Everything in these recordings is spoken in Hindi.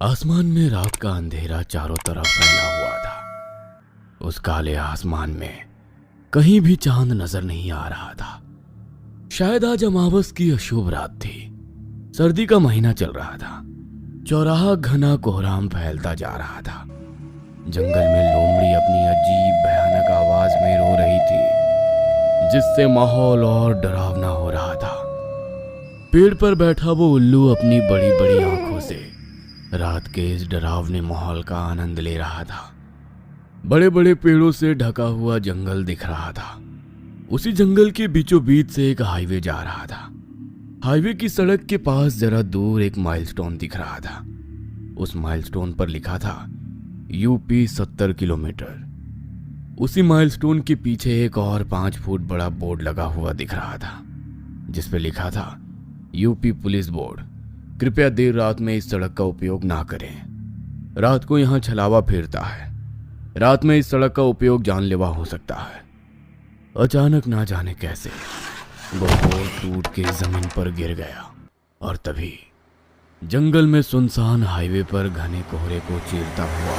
आसमान में रात का अंधेरा चारों तरफ फैला हुआ था। उस काले आसमान में कहीं भी चांद नजर नहीं आ रहा था। शायद आज अमावस की अशुभ रात थी। सर्दी का महीना चल रहा था। चौराहा घना कोहराम फैलता जा रहा था। जंगल में लोमड़ी अपनी अजीब भयानक आवाज में रो रही थी, जिससे माहौल और डरावना हो रहा था। पेड़ पर बैठा वो उल्लू अपनी बड़ी बड़ी आंखों से रात के इस डरावने माहौल का आनंद ले रहा था। बड़े बड़े पेड़ों से ढका हुआ जंगल दिख रहा था। उसी जंगल के बीचों बीच से एक हाईवे जा रहा था। हाईवे की सड़क के पास जरा दूर एक माइलस्टोन दिख रहा था। उस माइलस्टोन पर लिखा था यूपी 70 किलोमीटर। उसी माइलस्टोन के पीछे एक और 5 फुट बड़ा बोर्ड लगा हुआ दिख रहा था, जिस पे लिखा था यूपी पुलिस बोर्ड, कृपया देर रात में इस सड़क का उपयोग ना करें। रात को यहाँ छलावा फिरता है। रात में इस सड़क का उपयोग जानलेवा हो सकता है। अचानक ना जाने कैसे वो बोर्ड टूट के जमीन पर गिर गया और तभी जंगल में सुनसान हाईवे पर घने कोहरे को चीरता हुआ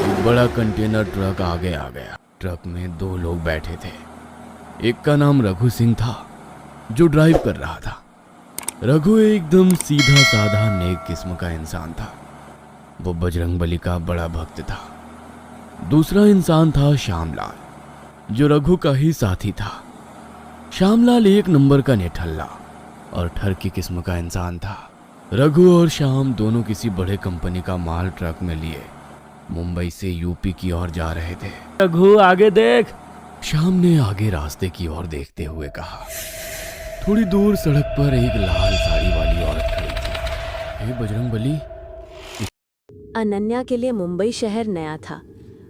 एक बड़ा कंटेनर ट्रक आगे आ गया। ट्रक में 2 लोग बैठे थे। एक का नाम रघु सिंह था, जो ड्राइव कर रहा था। रघु एकदम सीधा साधा नेक किस्म का इंसान था। वो बजरंगबली का बड़ा भक्त था। दूसरा इंसान था श्यामलाल, जो रघु का ही साथी था। श्यामलाल 1 नंबर का निठल्ला और ठरकी किस्म का इंसान था। रघु और श्याम दोनों किसी बड़े कंपनी का माल ट्रक में लिए मुंबई से यूपी की ओर जा रहे थे। रघु आगे देख। श्याम ने आगे रास्ते की ओर देखते हुए कहा। थोड़ी दूर सड़क पर एक लाल साड़ी वाली औरत खड़ी थी। हे बजरंगबली। अनन्या के लिए मुंबई शहर नया था।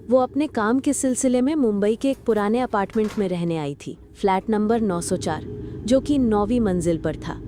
वो अपने काम के सिलसिले में मुंबई के एक पुराने अपार्टमेंट में रहने आई थी, फ्लैट नंबर 904, जो कि 9वीं मंजिल पर था।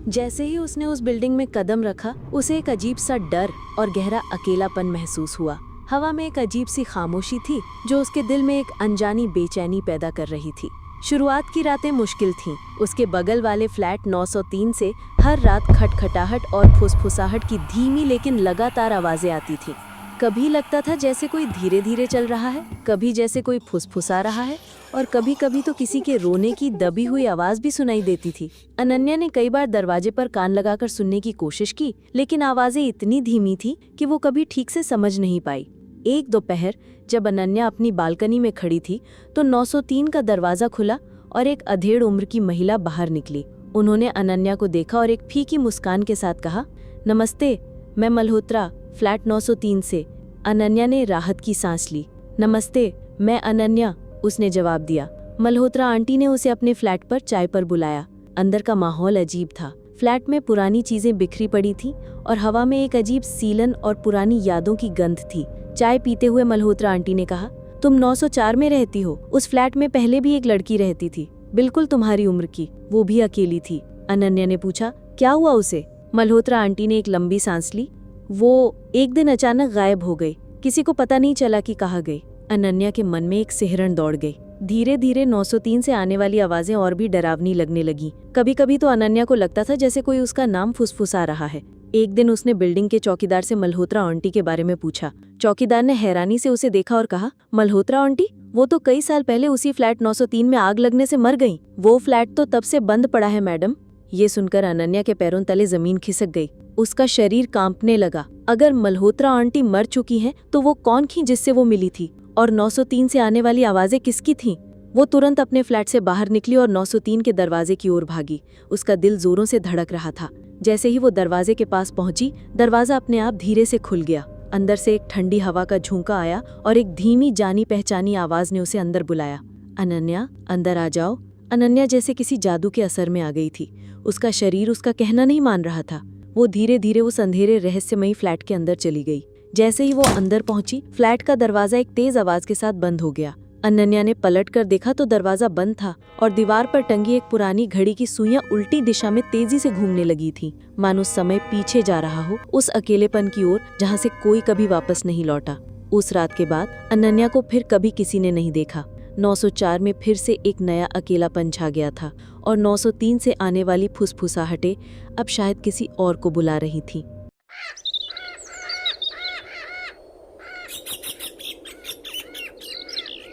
जैसे ही उसने उस बिल्डिंग में कदम रखा, उसे एक अजीब सा डर और गहरा अकेलापन महसूस हुआ। हवा में एक अजीब सी खामोशी थी, जो उसके दिल में एक अनजानी बेचैनी पैदा कर रही थी। शुरुआत की रातें मुश्किल थीं। उसके बगल वाले फ्लैट 903 से हर रात खटखटाहट और फुसफुसाहट की धीमी लेकिन लगातार आवाजें आती थीं। कभी लगता था जैसे कोई धीरे धीरे चल रहा है, कभी जैसे कोई फुसफुसा रहा है, और कभी कभी तो किसी के रोने की दबी हुई आवाज भी सुनाई देती थी। अनन्या ने कई बार दरवाजे पर कान लगाकर सुनने की कोशिश की, लेकिन आवाजें इतनी धीमी थी कि वो कभी ठीक से समझ नहीं पाई। एक दोपहर जब अनन्या अपनी बालकनी में खड़ी थी, तो 903 का दरवाजा खुला और एक अधेड़ उम्र की महिला बाहर निकली। उन्होंने अनन्या को देखा और एक फीकी मुस्कान के साथ कहा, नमस्ते, मैं मल्होत्रा, फ्लैट 903 से। अनन्या ने राहत की सांस ली। नमस्ते, मैं अनन्या, उसने जवाब दिया। मल्होत्रा आंटी ने उसे अपने फ्लैट पर चाय पर बुलाया। अंदर का माहौल अजीब था। फ्लैट में पुरानी चीजें बिखरी पड़ी थीं और हवा में एक अजीब सीलन और पुरानी यादों की गंध थी। चाय पीते हुए मल्होत्रा आंटी ने कहा, तुम 904 में रहती हो? उस फ्लैट में पहले भी एक लड़की रहती थी, बिल्कुल तुम्हारी उम्र की, वो भी अकेली थी। अनन्या ने पूछा, क्या हुआ उसे? मल्होत्रा आंटी ने एक लंबी सांस ली। वो एक दिन अचानक गायब हो गई, किसी को पता नहीं चला कि कहाँ गई। अनन्या के मन में एक सिहरन दौड़ गई। धीरे धीरे 903 से आने वाली आवाजें और भी डरावनी लगने लगी। कभी कभी तो अनन्या को लगता था जैसे कोई उसका नाम फुसफुसा रहा है। एक दिन उसने बिल्डिंग के चौकीदार से मल्होत्रा आंटी के बारे में पूछा। चौकीदार ने हैरानी से उसे देखा और कहा, मल्होत्रा आंटी? वो तो कई साल पहले उसी फ्लैट 903 में आग लगने से मर गई। वो फ्लैट तो तब से बंद पड़ा है मैडम। ये सुनकर अनन्या के पैरों तले जमीन खिसक गई। उसका शरीर कांपने लगा। अगर मल्होत्रा आंटी मर चुकी हैं, तो वो कौन थी जिससे वो मिली थी? और 903 से आने वाली आवाजें किसकी थीं? वो तुरंत अपने फ्लैट से बाहर निकली और 903 के दरवाजे की ओर भागी। उसका दिल जोरों से धड़क रहा था। जैसे ही वो दरवाजे के पास पहुंची, दरवाजा अपने आप धीरे से खुल गया। अंदर से एक ठंडी हवा का झोंका आया और एक धीमी जानी पहचानी आवाज ने उसे अंदर बुलाया। अनन्या, अंदर आ जाओ। अनन्या जैसे किसी जादू के असर में आ गई थी। उसका शरीर उसका कहना नहीं मान रहा था। वो धीरे धीरे उस अंधेरे रहस्यमयी फ्लैट के अंदर चली गई। जैसे ही वो अंदर पहुंची, फ्लैट का दरवाजा एक तेज आवाज के साथ बंद हो गया। अनन्या ने पलट कर देखा तो दरवाजा बंद था और दीवार पर टंगी एक पुरानी घड़ी की सुइयां उल्टी दिशा में तेजी से घूमने लगी थी, मानो समय पीछे जा रहा हो, उस अकेलेपन की ओर जहां से कोई कभी वापस नहीं लौटा। उस रात के बाद अनन्या को फिर कभी किसी ने नहीं देखा। 904 में फिर से एक नया अकेलापन छा गया था और 903 से आने वाली फुसफुसाहटें अब शायद किसी और को बुला रही थीं।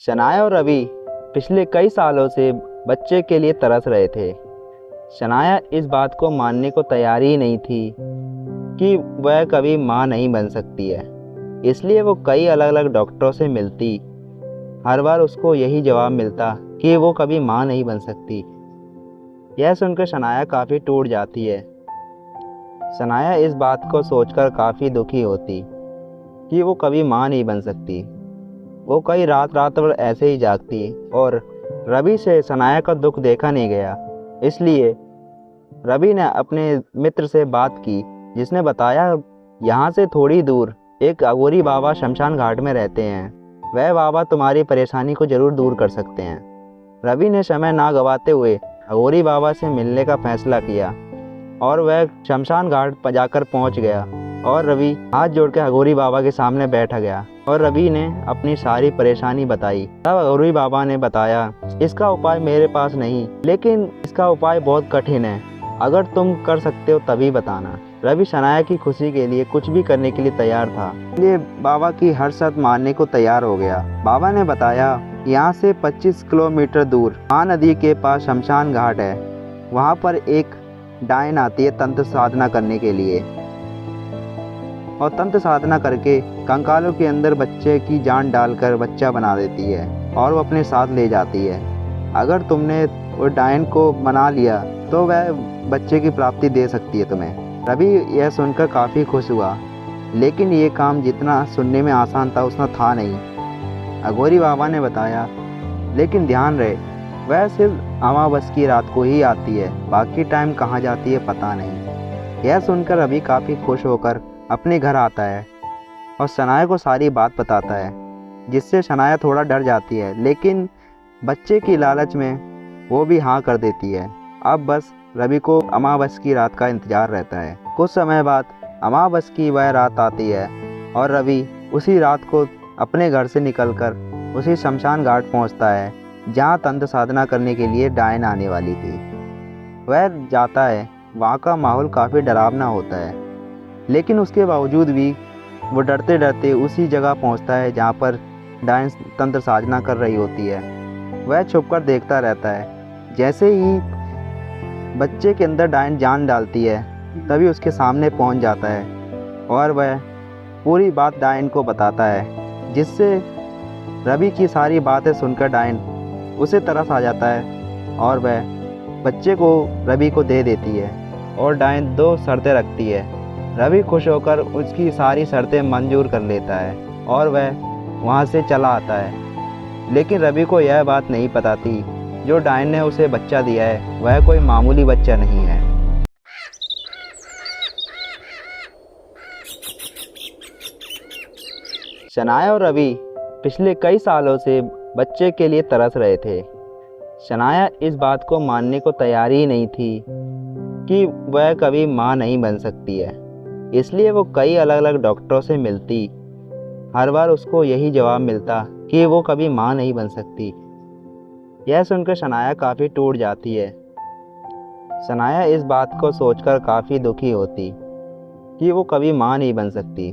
शनाया और रवि पिछले कई सालों से बच्चे के लिए तरस रहे थे। शनाया इस बात को मानने को तैयार ही नहीं थी कि वह कभी माँ नहीं बन सकती है। इसलिए वो कई अलग अलग डॉक्टरों से मिलती। हर बार उसको यही जवाब मिलता कि वो कभी माँ नहीं बन सकती। यह सुनकर शनाया काफ़ी टूट जाती है। शनाया इस बात को सोचकर काफ़ी दुखी होती कि वो कभी माँ नहीं बन सकती। वो कई रात भर ऐसे ही जागती और रवि से शनाया का दुख देखा नहीं गया। इसलिए रवि ने अपने मित्र से बात की, जिसने बताया यहाँ से थोड़ी दूर एक अघोरी बाबा शमशान घाट में रहते हैं। वह बाबा तुम्हारी परेशानी को ज़रूर दूर कर सकते हैं। रवि ने समय ना गवाते हुए अघोरी बाबा से मिलने का फैसला किया और वह शमशान घाट पर जाकर पहुँच गया और रवि हाथ जोड़कर अघोरी बाबा के सामने बैठ गया और रवि ने अपनी सारी परेशानी बताई। तब अघोरी बाबा ने बताया, इसका उपाय मेरे पास नहीं, लेकिन इसका उपाय बहुत कठिन है। अगर तुम कर सकते हो तभी बताना। रवि शनाया की खुशी के लिए कुछ भी करने के लिए तैयार था, इसलिए बाबा की हर शर्त मानने को तैयार हो गया। बाबा ने बताया, यहाँ से 25 किलोमीटर दूर महानदी के पास शमशान घाट है। वहाँ पर एक डायन आती है तंत्र साधना करने के लिए, और तंत्र साधना करके कंकालों के अंदर बच्चे की जान डालकर बच्चा बना देती है और वो अपने साथ ले जाती है। अगर तुमने वो डायन को मना लिया तो वह बच्चे की प्राप्ति दे सकती है तुम्हें। रवि यह सुनकर काफ़ी खुश हुआ, लेकिन ये काम जितना सुनने में आसान था उतना था नहीं। अघोरी बाबा ने बताया, लेकिन ध्यान रहे वह सिर्फ अमावस की रात को ही आती है, बाकी टाइम कहाँ जाती है पता नहीं। यह सुनकर रवि काफ़ी खुश होकर अपने घर आता है और शनाया को सारी बात बताता है, जिससे शनाया थोड़ा डर जाती है, लेकिन बच्चे की लालच में वो भी हाँ कर देती है। अब बस रवि को अमावस की रात का इंतज़ार रहता है। कुछ समय बाद अमावस की वह रात आती है और रवि उसी रात को अपने घर से निकलकर उसी शमशान घाट पहुंचता है जहां तंत्र साधना करने के लिए डायन आने वाली थी। वह जाता है, वहाँ का माहौल काफ़ी डरावना होता है, लेकिन उसके बावजूद भी वो डरते डरते उसी जगह पहुंचता है जहाँ पर डायन तंत्र साधना कर रही होती है। वह छुपकर देखता रहता है। जैसे ही बच्चे के अंदर डायन जान डालती है, तभी उसके सामने पहुंच जाता है और वह पूरी बात डायन को बताता है, जिससे रवि की सारी बातें सुनकर डायन उसे तरस आ जाता है और वह बच्चे को रवि को दे देती है और डायन 2 शर्तें रखती है। रवि खुश होकर उसकी सारी शर्तें मंजूर कर लेता है और वह वहाँ से चला आता है, लेकिन रवि को यह बात नहीं पता थी जो डायन ने उसे बच्चा दिया है वह कोई मामूली बच्चा नहीं है। शनाया और रवि पिछले कई सालों से बच्चे के लिए तरस रहे थे। शनाया इस बात को मानने को तैयार ही नहीं थी कि वह कभी माँ नहीं बन सकती है। इसलिए वो कई अलग अलग डॉक्टरों से मिलती। हर बार उसको यही जवाब मिलता कि वो कभी माँ नहीं बन सकती। यह सुनकर शनाया काफ़ी टूट जाती है। शनाया इस बात को सोचकर काफ़ी दुखी होती कि वो कभी माँ नहीं बन सकती।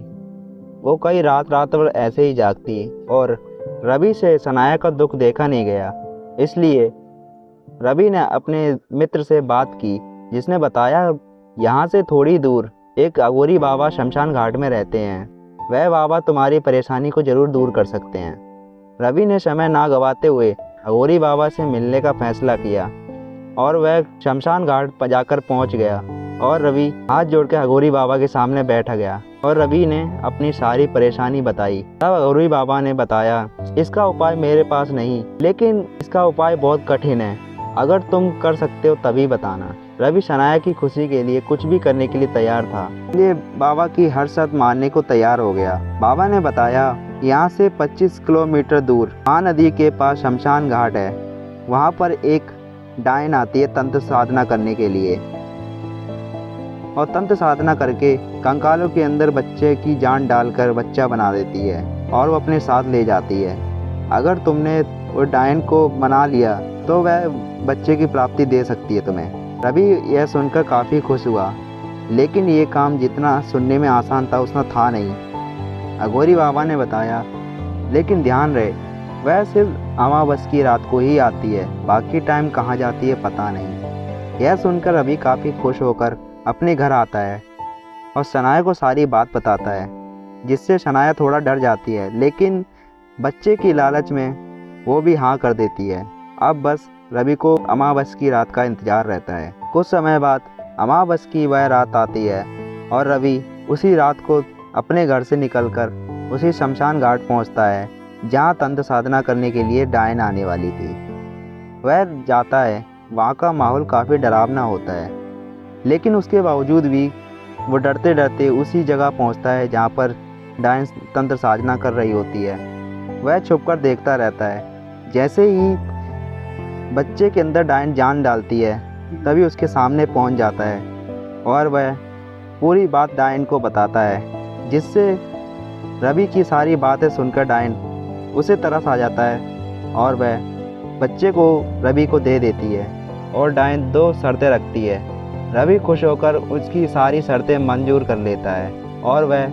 वो कई रात भर ऐसे ही जागती और रवि से शनाया का दुख देखा नहीं गया। इसलिए रवि ने अपने मित्र से बात की, जिसने बताया यहाँ से थोड़ी दूर एक अघोरी बाबा शमशान घाट में रहते हैं। वह बाबा तुम्हारी परेशानी को ज़रूर दूर कर सकते हैं। रवि ने समय ना गवाते हुए अघोरी बाबा से मिलने का फैसला किया और वह शमशान घाट पर जाकर पहुंच गया और रवि हाथ जोड़कर अघोरी बाबा के सामने बैठ गया और रवि ने अपनी सारी परेशानी बताई। तब अघोरी बाबा ने बताया, इसका उपाय मेरे पास नहीं, लेकिन इसका उपाय बहुत कठिन है। अगर तुम कर सकते हो तभी बताना। रवि शनाया की खुशी के लिए कुछ भी करने के लिए तैयार था, इसलिए बाबा की हर शर्त मानने को तैयार हो गया। बाबा ने बताया, यहाँ से 25 किलोमीटर दूर महानदी के पास शमशान घाट है। वहाँ पर एक डायन आती है तंत्र साधना करने के लिए, और तंत्र साधना करके कंकालों के अंदर बच्चे की जान डालकर बच्चा बना देती है और वो अपने साथ ले जाती है। अगर तुमने वो डायन को मना लिया तो वह बच्चे की प्राप्ति दे सकती है तुम्हें। रवि यह सुनकर काफ़ी खुश हुआ, लेकिन ये काम जितना सुनने में आसान था उतना था नहीं। अघोरी बाबा ने बताया, लेकिन ध्यान रहे वह सिर्फ अमावस की रात को ही आती है, बाकी टाइम कहाँ जाती है पता नहीं। यह सुनकर रवि काफ़ी खुश होकर अपने घर आता है और शनाया को सारी बात बताता है, जिससे शनाया थोड़ा डर जाती है, लेकिन बच्चे की लालच में वो भी हाँ कर देती है। अब बस रवि को अमावस की रात का इंतज़ार रहता है। कुछ समय बाद अमावस की वह रात आती है और रवि उसी रात को अपने घर से निकलकर उसी शमशान घाट पहुंचता है जहां तंत्र साधना करने के लिए डायन आने वाली थी। वह जाता है, वहां का माहौल काफ़ी डरावना होता है, लेकिन उसके बावजूद भी वो डरते डरते उसी जगह पहुंचता है जहां पर डायन तंत्र साधना कर रही होती है। वह छुपकर देखता रहता है। जैसे ही बच्चे के अंदर डायन जान डालती है, तभी उसके सामने पहुंच जाता है और वह पूरी बात डायन को बताता है, जिससे रवि की सारी बातें सुनकर डायन उसे तरस आ जाता है और वह बच्चे को रवि को दे देती है और डायन 2 शर्तें रखती है। रवि खुश होकर उसकी सारी शर्तें मंजूर कर लेता है और वह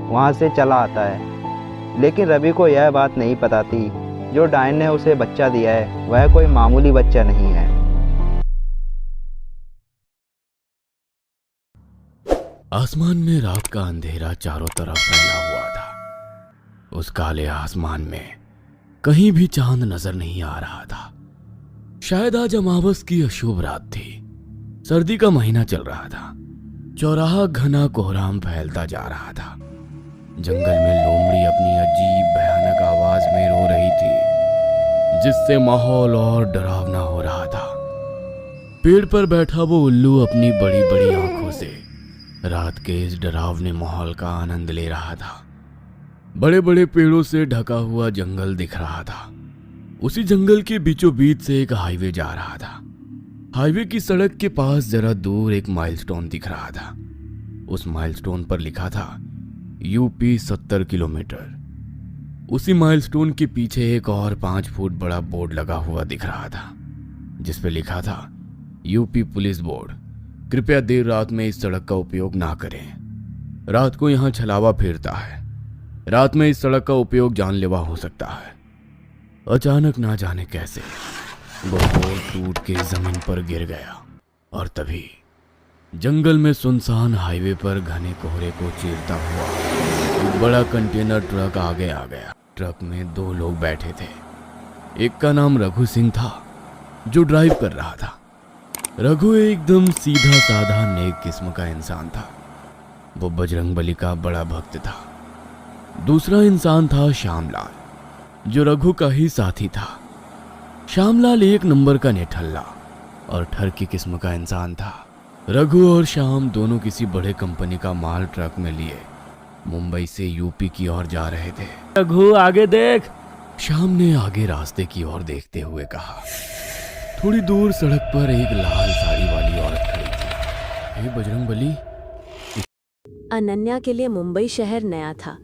वहाँ से चला आता है, लेकिन रवि को यह बात नहीं पता थी जो डायन ने उसे बच्चा दिया है वह कोई मामूली बच्चा नहीं है। आसमान में रात का अंधेरा चारों तरफ फैला हुआ था। उस काले आसमान में कहीं भी चांद नजर नहीं आ रहा था। शायद आज अमावस की अशुभ रात थी। सर्दी का महीना चल रहा था। चौराहा घना कोहराम फैलता जा रहा था। जंगल में लोमड़ी अपनी अजीब भयानक आवाज में रो रही थी, जिससे माहौल और डरावना हो रहा था। पेड़ पर बैठा वो उल्लू अपनी बड़ी बड़ी आंखों से रात के इस डरावने माहौल का आनंद ले रहा था। बड़े बड़े पेड़ों से ढका हुआ जंगल दिख रहा था। उसी जंगल के बीचों बीच से एक हाईवे जा रहा था। हाईवे की सड़क के पास जरा दूर एक माइलस्टोन दिख रहा था। उस माइलस्टोन पर लिखा था यूपी 70 किलोमीटर। उसी माइलस्टोन के पीछे एक और 5 फुट बड़ा बोर्ड लगा हुआ दिख रहा था, जिस पे लिखा था यूपी पुलिस बोर्ड, कृपया देर रात में इस सड़क का उपयोग ना करें। रात को यहाँ छलावा फिरता है। रात में इस सड़क का उपयोग जानलेवा हो सकता है। अचानक ना जाने कैसे वो बोर्ड टूट के जमीन पर गिर गया और तभी जंगल में सुनसान हाईवे पर घने कोहरे को चीरता हुआ एक बड़ा कंटेनर ट्रक आगे आ गया। ट्रक में 2 लोग बैठे थे। एक का नाम रघु सिंह था, जो ड्राइव कर रहा था। रघु एकदम सीधा साधा नेक किस्म का इंसान था। वो बजरंगबली का बड़ा भक्त था। दूसरा इंसान था श्यामलाल, जो रघु का ही साथी था। श्यामलाल 1 नंबर का निठल्ला और ठरकी किस्म का इंसान था। रघु और श्याम दोनों किसी बड़े कंपनी का माल ट्रक में लिए मुंबई से यूपी की ओर जा रहे थे। रघु आगे देख, श्याम ने आगे रास्ते की ओर देखते हुए कहा। थोड़ी दूर सड़क पर एक लाल साड़ी वाली औरत खड़ी थी। हे बजरंगबली। अनन्या के लिए मुंबई शहर नया था।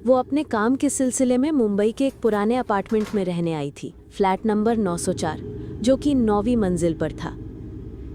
वो अपने काम के सिलसिले में मुंबई के एक पुराने अपार्टमेंट में रहने आई थी, फ्लैट नंबर 904, जो कि 9वीं मंजिल पर था।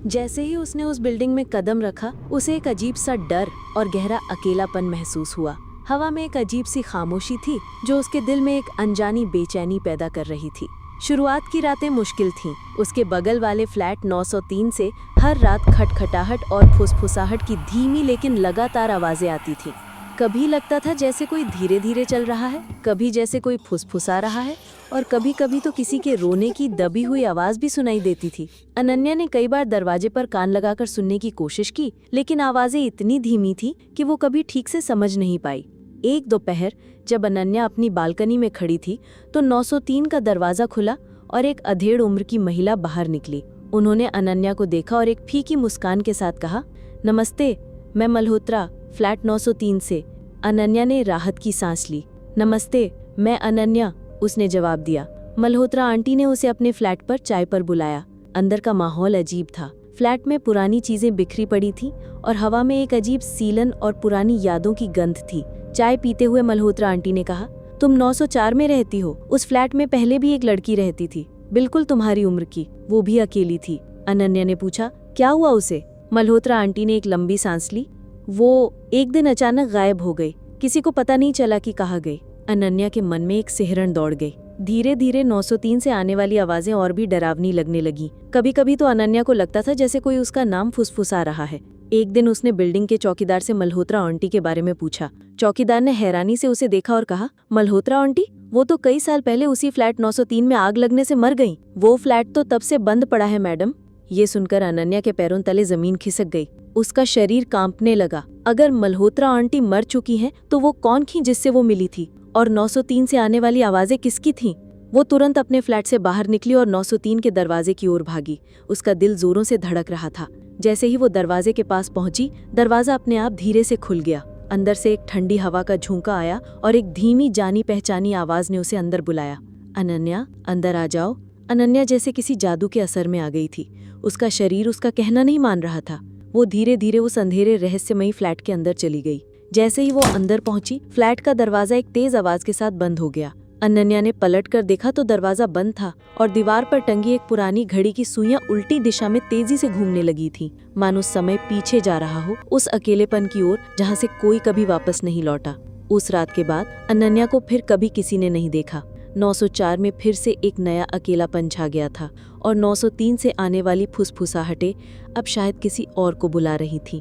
जैसे ही उसने उस बिल्डिंग में कदम रखा, उसे एक अजीब सा डर और गहरा अकेलापन महसूस हुआ। हवा में एक अजीब सी खामोशी थी जो उसके दिल में एक अनजानी बेचैनी पैदा कर रही थी। शुरुआत की रातें मुश्किल थीं। उसके बगल वाले फ्लैट 903 से हर रात खटखटाहट और फुसफुसाहट की धीमी लेकिन लगातार आवाजें आती थीं। कभी लगता था जैसे कोई धीरे धीरे चल रहा है, कभी जैसे कोई फुसफुसा रहा है, और कभी कभी तो किसी के रोने की दबी हुई आवाज भी सुनाई देती थी। अनन्या ने कई बार दरवाजे पर कान लगाकर सुनने की कोशिश की, लेकिन आवाजें इतनी धीमी थी कि वो कभी ठीक से समझ नहीं पाई। एक दोपहर जब अनन्या अपनी बालकनी में खड़ी थी तो 903 का दरवाजा खुला और एक अधेड़ उम्र की महिला बाहर निकली। उन्होंने अनन्या को देखा और एक फीकी मुस्कान के साथ कहा, नमस्ते, मैं मल्होत्रा, फ्लैट 903 से। अनन्या ने राहत की सांस ली। नमस्ते, मैं अनन्या, उसने जवाब दिया। मल्होत्रा आंटी ने उसे अपने फ्लैट पर चाय पर बुलाया। अंदर का माहौल अजीब था। फ्लैट में पुरानी चीजें बिखरी पड़ी थी और हवा में एक अजीब सीलन और पुरानी यादों की गंध थी। चाय पीते हुए मल्होत्रा आंटी ने कहा, तुम 904 में रहती हो? उस फ्लैट में पहले भी एक लड़की रहती थी, बिल्कुल तुम्हारी उम्र की, वो भी अकेली थी। अनन्या ने पूछा, क्या हुआ उसे? मल्होत्रा आंटी ने एक लंबी सांस ली। वो एक दिन अचानक गायब हो गई, किसी को पता नहीं चला कि कहाँ गई। अनन्या के मन में एक सिहरन दौड़ गई। धीरे धीरे 903 से आने वाली आवाजें और भी डरावनी लगने लगी। कभी कभी तो अनन्या को लगता था जैसे कोई उसका नाम फुसफुसा रहा है। एक दिन उसने बिल्डिंग के चौकीदार से मल्होत्रा आंटी के बारे में पूछा। चौकीदार ने हैरानी से उसे देखा और कहा, मल्होत्रा आंटी? वो तो कई साल पहले उसी फ्लैट 903 में आग लगने से मर गई। वो फ्लैट तो तब से बंद पड़ा है मैडम। ये सुनकर अनन्या के पैरों तले जमीन खिसक गई। उसका शरीर कांपने लगा। अगर मल्होत्रा आंटी मर चुकी हैं, तो वो कौन थी जिससे वो मिली थी? और 903 से आने वाली आवाजें किसकी थीं? वो तुरंत अपने फ्लैट से बाहर निकली और 903 के दरवाजे की ओर भागी। उसका दिल जोरों से धड़क रहा था। जैसे ही वो दरवाजे के पास पहुंची, दरवाजा अपने आप धीरे से खुल गया। अंदर से एक ठंडी हवा का झोंका आया और एक धीमी जानी पहचानी आवाज ने उसे अंदर बुलाया। अनन्या, अंदर आ जाओ। अनन्या जैसे किसी जादू के असर में आ गई थी। उसका शरीर उसका कहना नहीं मान रहा था। वो धीरे धीरे उस अंधेरे रहस्यमयी फ्लैट के अंदर चली गई। जैसे ही वो अंदर पहुंची, फ्लैट का दरवाजा एक तेज आवाज के साथ बंद हो गया। अनन्या ने पलट कर देखा तो दरवाजा बंद था और दीवार पर टंगी एक पुरानी घड़ी की सुइयां उल्टी दिशा में तेजी से घूमने लगी थी, मानो समय पीछे जा रहा हो, उस अकेलेपन की ओर जहां से कोई कभी वापस नहीं लौटा। उस रात के बाद अनन्या को फिर कभी किसी ने नहीं देखा। 904 में फिर से एक नया अकेलापन छा गया था और 903 से आने वाली फुसफुसाहटें अब शायद किसी और को बुला रही थीं।